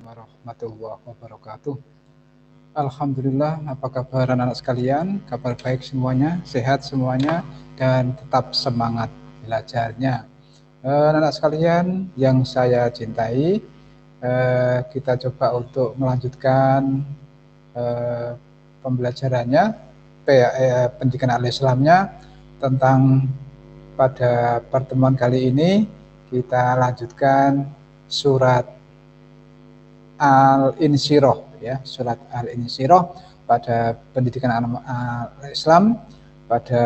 Warahmatullahi wabarakatuh. Alhamdulillah, apa kabar anak-anak sekalian? Kabar baik semuanya, sehat semuanya, dan tetap semangat belajarnya. Anak-anak sekalian yang saya cintai, kita coba untuk melanjutkan pembelajarannya, pendidikan al-Islamnya tentang pada pertemuan kali ini kita lanjutkan surat Al-Insyirah, ya, surat Al-Insyirah pada pendidikan Islam. Pada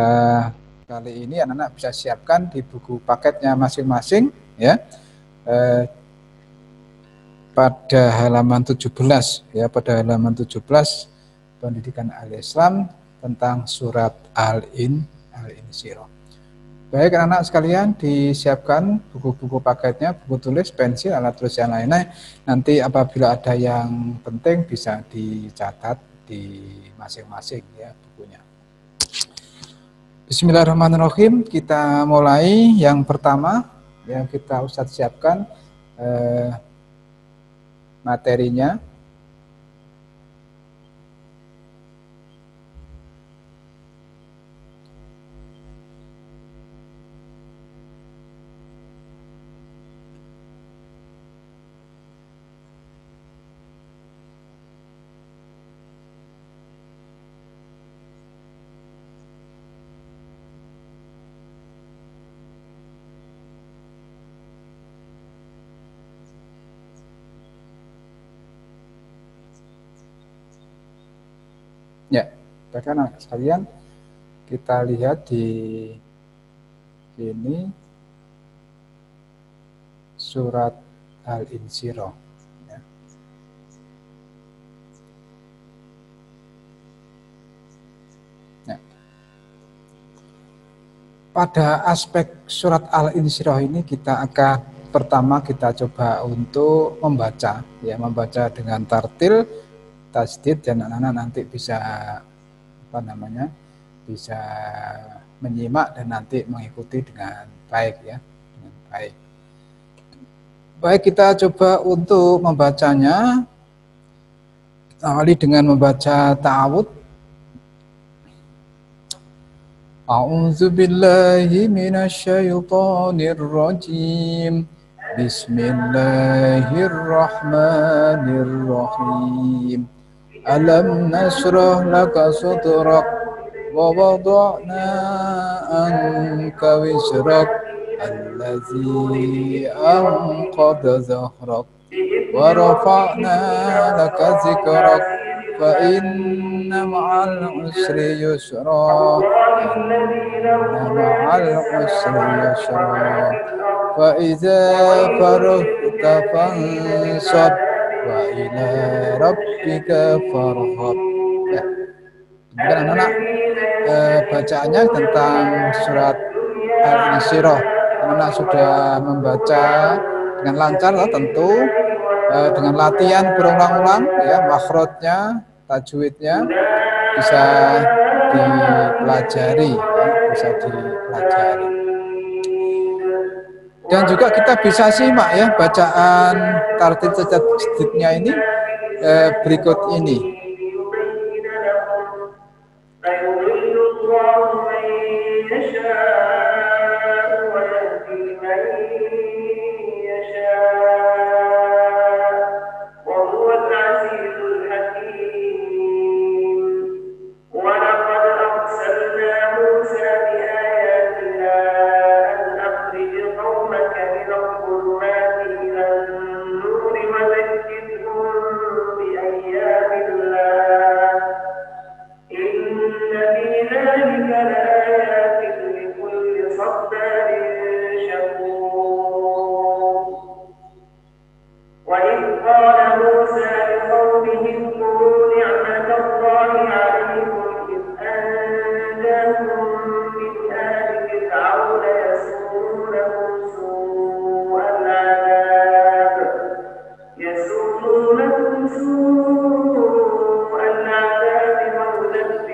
kali ini anak-anak bisa siapkan di buku paketnya masing-masing, ya, pada halaman 17, ya, pada halaman 17 pendidikan Al-Islam tentang surat Al-Insyirah. Baik anak-anak sekalian, disiapkan buku-buku paketnya, buku tulis, pensil, alat tulis yang lainnya. Nanti apabila ada yang penting bisa dicatat di masing-masing, ya, bukunya. Bismillahirrahmanirrahim. Kita mulai yang pertama yang kita Ustadz siapkan materinya. Ya, anak sekalian, kita lihat di sini surat Al-Insyirah. Ya. Ya. Pada aspek surat Al-Insyirah ini kita akan pertama kita coba untuk membaca, ya, membaca dengan tartil, tasdid, dan anak-anak nanti bisa bisa menyimak dan nanti mengikuti dengan baik, ya, dengan baik. Baik, kita coba untuk membacanya. Awali dengan membaca ta'awudz. A'udzu billahi minasyaitonir rajim. Bismillahirrahmanirrahim. Alam nashrah laka sadrak wa wada'na anka wizrak allazi anqadha dhahrak wa rafa'na laka zikrak fa inna ma'al usri yusra fa idza faragta fansab wa ila rabbika farghab. Ya. Demikian anak-anak bacaannya tentang surat Al-Insyirah. Anak-anak sudah membaca dengan lancar, tentu dengan latihan berulang-ulang, ya, makhrajnya, tajwidnya bisa dipelajari, ya, bisa dipelajari. Dan juga kita bisa simak, ya, bacaan tartil tajdidnya ini berikut ini.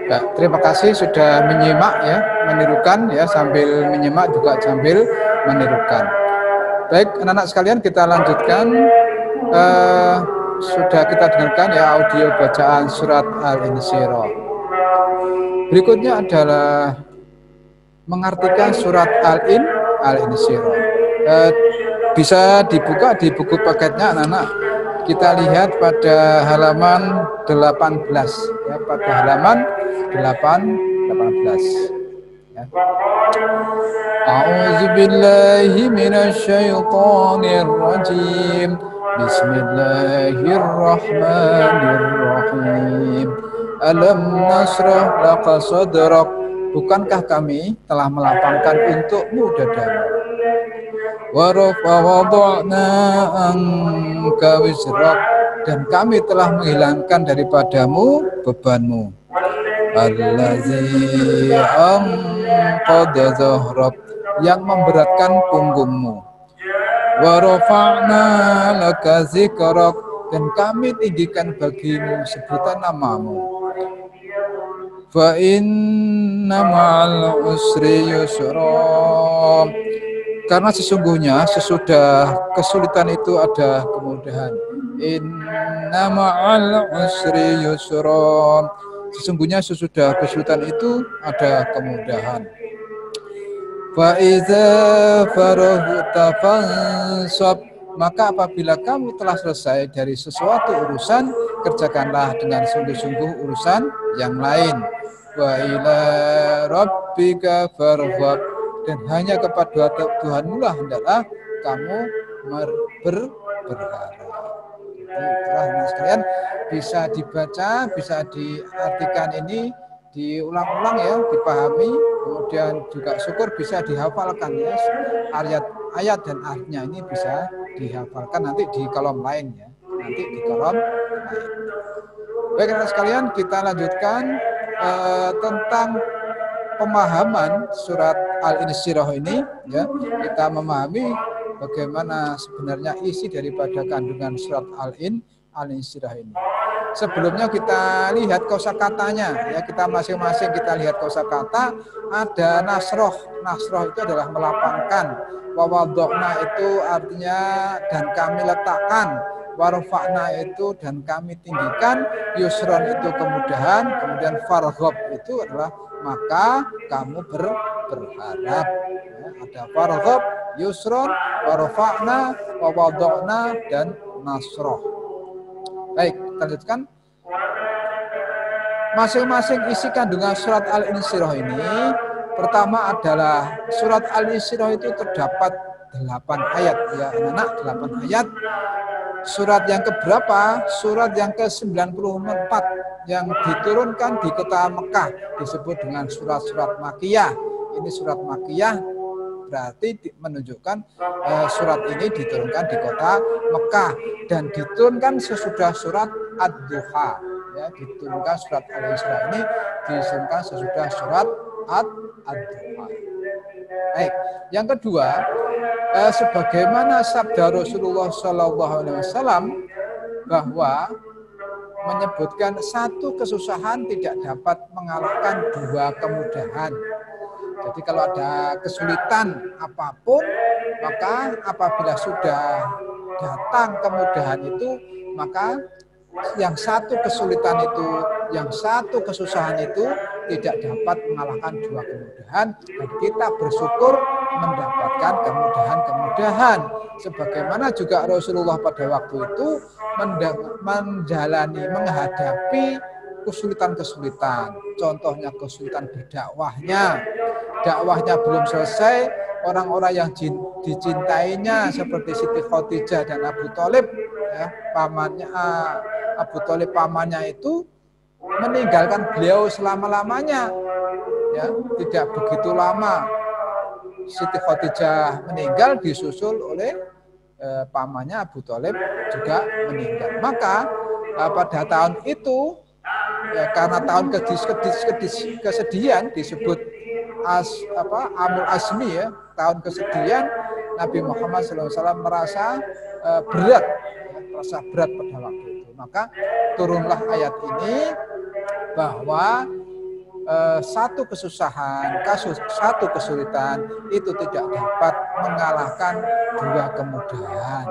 Ya, terima kasih sudah menyimak, ya, menirukan, ya, sambil menyimak juga sambil menirukan. Baik, anak-anak sekalian, kita lanjutkan sudah kita dengarkan ya audio bacaan surat Al-Insyirah. Berikutnya adalah mengartikan surat Al-Insyirah. Bisa dibuka di buku paketnya anak-anak. Kita lihat pada halaman 18 ya, pada halaman 18 ya. A'udzubillahi minasyaitonir rajim. Bismillahirrahmanirrahim. Alam nasrah laka sadrak. Bukankah kami telah melapangkan untukmu dadamu? Wa wada'na anka wizrak, dan kami telah menghilangkan daripadamu bebanmu. Allazi anqadha dhahrak, yang memberatkan punggungmu. Wa rafa'na laka zikrak, dan kami tinggikan bagimu sebutan namamu. Fa inna ma'al usri yusra, karena sesungguhnya sesudah kesulitan itu ada kemudahan. Inna ma'al usri yusra, sesungguhnya sesudah kesulitan itu ada kemudahan. Fa iza faraghta fansab, maka apabila kamu telah selesai dari sesuatu urusan, kerjakanlah dengan sungguh-sungguh urusan yang lain. Wa ila rabbika farghab, dan hanya kepada Tuhanmu lah hendaklah kamu berharap. Itulah sekalian, bisa dibaca, bisa diartikan ini, diulang-ulang ya, dipahami, kemudian juga syukur bisa dihafalkan ya, ayat dan artinya ini bisa dihafalkan nanti di kolom lain ya, nanti di kolom lain. Baik anak sekalian, kita lanjutkan tentang pemahaman surat Al-Insyirah ini ya. Kita memahami bagaimana sebenarnya isi daripada kandungan surat Al-Insyirah ini. Sebelumnya kita lihat kosakatanya ya, kita masing-masing kita lihat kosakata. Ada nasroh. Nasroh itu adalah melapangkan. Wawadokna itu artinya dan kami letakkan. Warfa'na itu dan kami tinggikan. Yusron itu kemudahan. Kemudian farghob itu adalah maka kamu berharap ya, ada farghob, yusron, warfa'na, wawadokna, dan nasroh. Baik, kita lanjutkan. Masing-masing isi kandungan surat Al-Insyirah ini, pertama adalah surat Al-Insyirah itu terdapat 8 ayat ya anak-anak, 8 ayat. Surat yang keberapa? Surat yang ke-94 yang diturunkan di kota Mekah disebut dengan surat-surat Makkiyah. Ini surat Makkiyah berarti menunjukkan surat ini diturunkan di kota Mekah dan diturunkan sesudah surat Ad-Duha. Ya, diturunkan surat Al-Isra ini diturunkan sesudah surat Ad-Duha. Baik, yang kedua, sebagaimana sabda Rasulullah SAW bahwa menyebutkan satu kesusahan tidak dapat mengalahkan 2 kemudahan. Jadi kalau ada kesulitan apapun, maka apabila sudah datang kemudahan itu, maka yang satu kesulitan itu, yang satu kesusahan itu tidak dapat mengalahkan 2 kemudahan, dan kita bersyukur mendapatkan kemudahan-kemudahan. Sebagaimana juga Rasulullah pada waktu itu menghadapi kesulitan-kesulitan. Contohnya kesulitan berdakwahnya. Dakwahnya belum selesai, orang-orang yang dicintainya seperti Siti Khadijah dan Abu Thalib, ya, pamannya Abu Thalib pamannya itu meninggalkan beliau selama-lamanya. Ya, tidak begitu lama Siti Khadijah meninggal, disusul oleh pamannya Abu Thalib juga meninggal. Maka pada tahun itu ya, karena tahun kesedihan disebut Amul Asmi ya, tahun kesedihan, Nabi Muhammad SAW merasa berat pada waktu itu. Maka turunlah ayat ini bahwa satu kesusahan, satu kesulitan itu tidak dapat mengalahkan 2 kemudahan.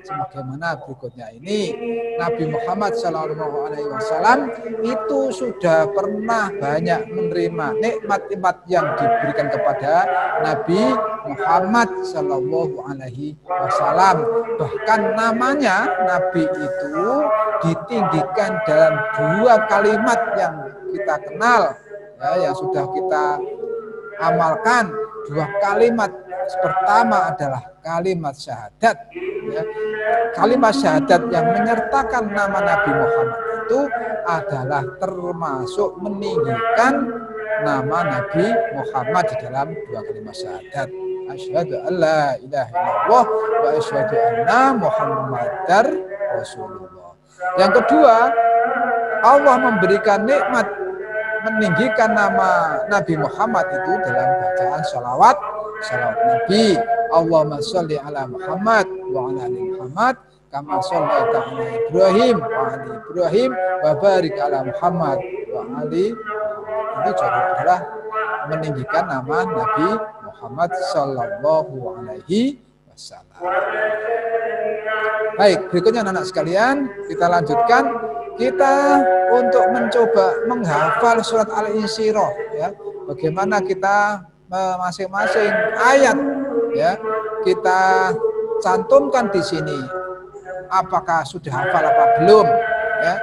sebagaimana berikutnya ini. Nabi Muhammad SAW itu sudah pernah banyak menerima nikmat-nikmat yang diberikan kepada Nabi Muhammad SAW. Bahkan namanya Nabi itu ditinggikan dalam dua kalimat yang kita kenal, ya, yang sudah kita amalkan. Dua kalimat, pertama adalah kalimat syahadat, ya. Kalimat syahadat yang menyertakan nama Nabi Muhammad itu adalah termasuk meninggikan nama Nabi Muhammad di dalam dua kalimat syahadat. Asyhadu an la ilaha illallah wa asyhadu anna Muhammadar Rasulullah. Yang kedua, Allah memberikan nikmat meninggikan nama Nabi Muhammad itu dalam bacaan salawat Nabi. Allahumma sholli ala Muhammad wa ala ali Muhammad kama shallaita ala Ibrahim wa ali Ibrahim wa barik ala Muhammad wa ali Muhammad. Itu juga adalah meninggikan nama Nabi Muhammad sallallahu alaihi wasallam. Baik, berikutnya anak-anak sekalian, kita lanjutkan. Kita untuk mencoba menghafal surat Al-Insyirah, ya. Bagaimana kita masing-masing ayat, ya, kita cantumkan di sini. Apakah sudah hafal apa belum, ya?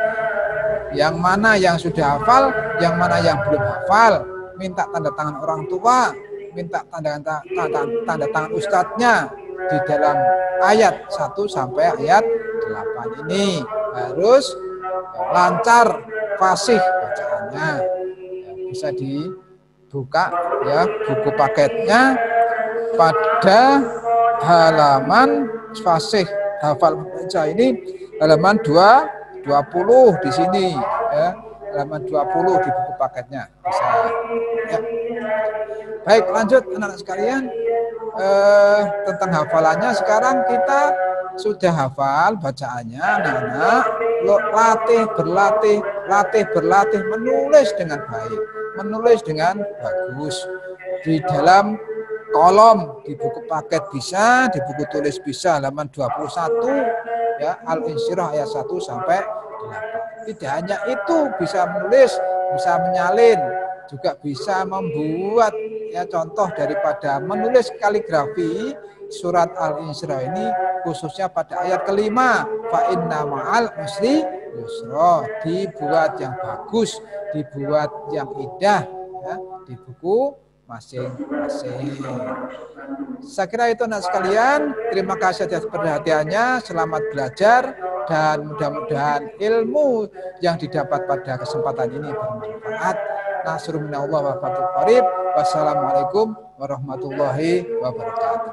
Yang mana yang sudah hafal, yang mana yang belum hafal, minta tanda tangan orang tua, minta tanda tangan ustadznya di dalam ayat 1 sampai ayat 8 ini harus lancar, fasih bacaannya. Ya, bisa dibuka, ya, buku paketnya pada halaman fasih hafal baca ini halaman 20 di sini, ya, halaman 20 di buku paketnya bisa, ya. Baik, lanjut anak-anak sekalian, tentang hafalannya. Sekarang kita sudah hafal bacaannya, anak-anak berlatih menulis dengan baik, menulis dengan bagus di dalam kolom, di buku paket bisa, di buku tulis bisa, halaman 21, ya, Al-Insyirah ayat 1 sampai 8. Tidak hanya itu, bisa menulis, bisa menyalin, juga bisa membuat, ya, contoh daripada menulis kaligrafi surat Al-Insyirah ini, khususnya pada ayat kelima, fa inna ma'al usri yusra, dibuat yang bagus, dibuat yang indah, ya, di buku masing-masing. Saya kira itu anak sekalian. Terima kasih atas perhatiannya. Selamat belajar dan mudah-mudahan ilmu yang didapat pada kesempatan ini bermanfaat. Nasrun minallah wa fathul qarib. Wassalamualaikum warahmatullahi wabarakatuh.